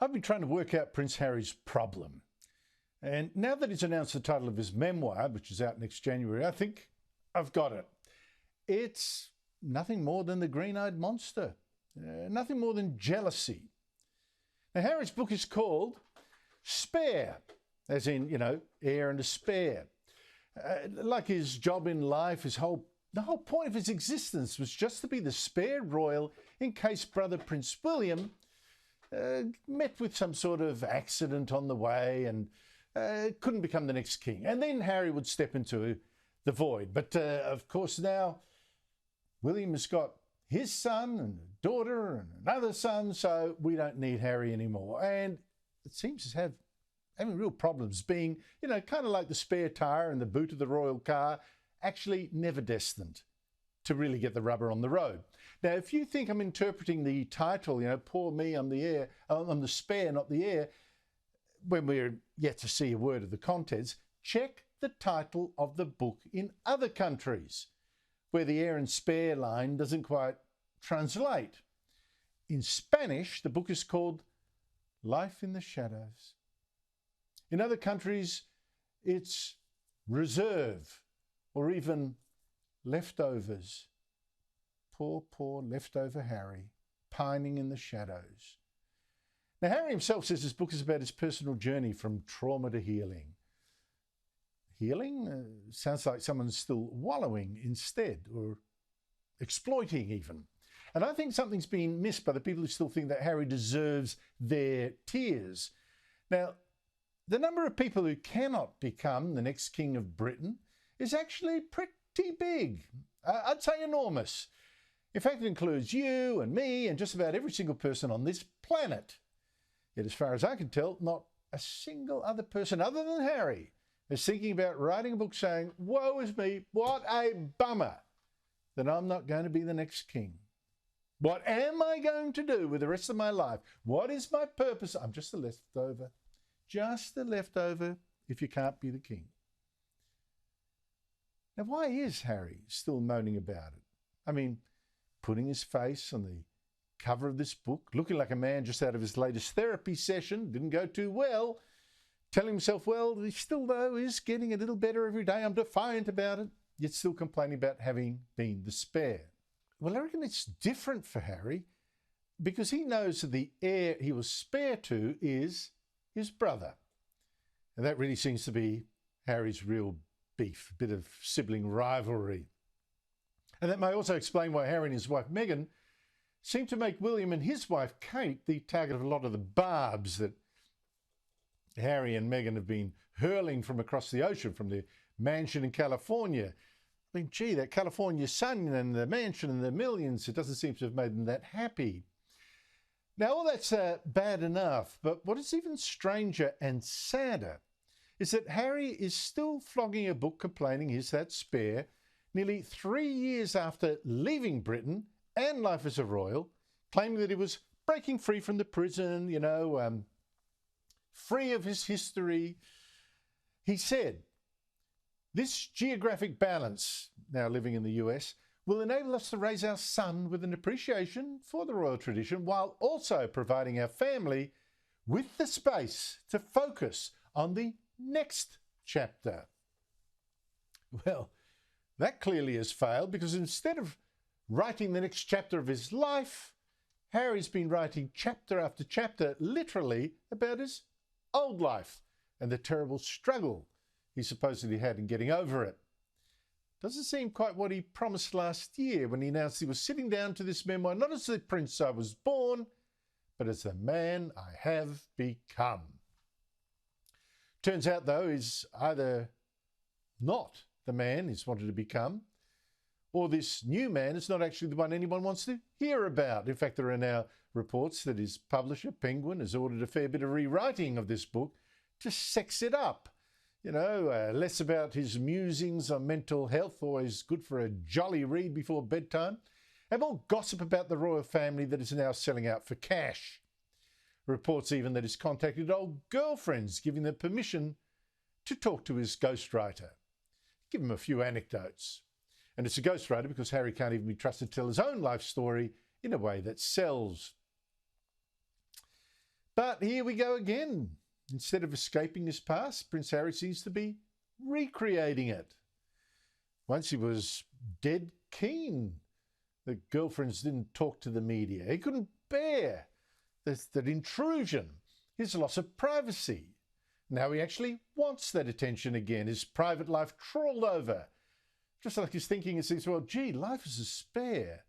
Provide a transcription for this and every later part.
I've been trying to work out Prince Harry's problem. And now that he's announced the title of his memoir, which is out next January, I think I've got it. It's nothing more than the green-eyed monster, nothing more than jealousy. Now, Harry's book is called Spare, as in, heir and a spare. Like his job in life, the whole point of his existence was just to be the spare royal in case brother Prince William met with some sort of accident on the way and couldn't become the next king. And then Harry would step into the void. But of course now William has got his son and a daughter and another son, so we don't need Harry anymore. And it seems to having real problems being, kind of like the spare tyre in the boot of the royal car, actually never destined to really get the rubber on the road. Now, if you think I'm interpreting the title, poor me, I'm the heir, I'm the spare, not the heir, when we're yet to see a word of the contents, check the title of the book in other countries where the heir and spare line doesn't quite translate. In Spanish, the book is called Life in the Shadows. In other countries, it's Reserve or even Leftovers. Poor leftover Harry, pining in the shadows. Now, Harry himself says his book is about his personal journey from trauma to healing. Healing? Sounds like someone's still wallowing instead, or exploiting even. And I think something's been missed by the people who still think that Harry deserves their tears. Now, the number of people who cannot become the next King of Britain is actually pretty big. I'd say enormous. In fact, it includes you and me and just about every single person on this planet. Yet, as far as I can tell, not a single other person other than Harry is thinking about writing a book saying, woe is me, what a bummer that I'm not going to be the next king. What am I going to do with the rest of my life? What is my purpose? I'm just a leftover. Just a leftover if you can't be the king. Now, why is Harry still moaning about it? I mean, putting his face on the cover of this book, looking like a man just out of his latest therapy session, didn't go too well, telling himself, well, he still, though, is getting a little better every day. I'm defiant about it, yet still complaining about having been the spare. Well, I reckon it's different for Harry because he knows that the heir he was spare to is his brother. And that really seems to be Harry's real beef, a bit of sibling rivalry. And that may also explain why Harry and his wife Meghan seem to make William and his wife Kate the target of a lot of the barbs that Harry and Meghan have been hurling from across the ocean from their mansion in California. I mean, gee, that California sun and the mansion and the millions, it doesn't seem to have made them that happy. Now, all that's bad enough, but what is even stranger and sadder is that Harry is still flogging a book complaining he's that spare nearly 3 years after leaving Britain and life as a royal, claiming that he was breaking free from the prison, free of his history. He said, this geographic balance, now living in the US, will enable us to raise our son with an appreciation for the royal tradition while also providing our family with the space to focus on the next chapter. Well, that clearly has failed because instead of writing the next chapter of his life, Harry's been writing chapter after chapter literally about his old life and the terrible struggle he supposedly had in getting over it. Doesn't seem quite what he promised last year when he announced he was sitting down to this memoir, not as the prince I was born, but as the man I have become. Turns out, though, he's either not the man he's wanted to become, or this new man is not actually the one anyone wants to hear about. In fact, there are now reports that his publisher, Penguin, has ordered a fair bit of rewriting of this book to sex it up. Less about his musings on mental health, always good for a jolly read before bedtime, and more gossip about the royal family that is now selling out for cash. Reports even that he's contacted old girlfriends, giving them permission to talk to his ghostwriter. Give him a few anecdotes. And it's a ghostwriter because Harry can't even be trusted to tell his own life story in a way that sells. But here we go again. Instead of escaping his past, Prince Harry seems to be recreating it. Once he was dead keen that girlfriends didn't talk to the media. He couldn't bear that intrusion, his loss of privacy. Now he actually wants that attention again, his private life trawled over. Just like his thinking is, well, gee, life is a spare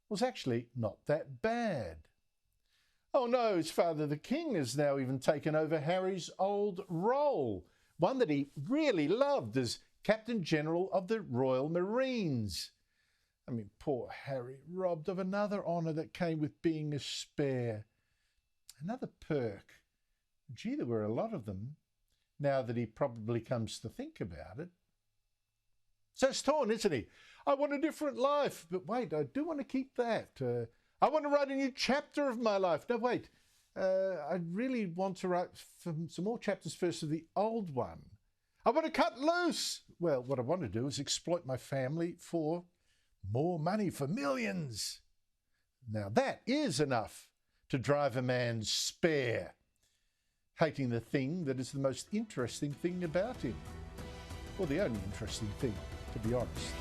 was actually not that bad. Oh no, his father the king has now even taken over Harry's old role, one that he really loved as Captain General of the Royal Marines. I mean, poor Harry, robbed of another honour that came with being a spare. Another perk. Gee, there were a lot of them, now that he probably comes to think about it. So it's torn, isn't he? I want a different life, but wait, I do want to keep that. I want to write a new chapter of my life. No, wait, I really want to write some more chapters first of the old one. I want to cut loose. Well, what I want to do is exploit my family for more money, for millions. Now that is enough to drive a man spare, hating the thing that is the most interesting thing about him. Or the only interesting thing, to be honest.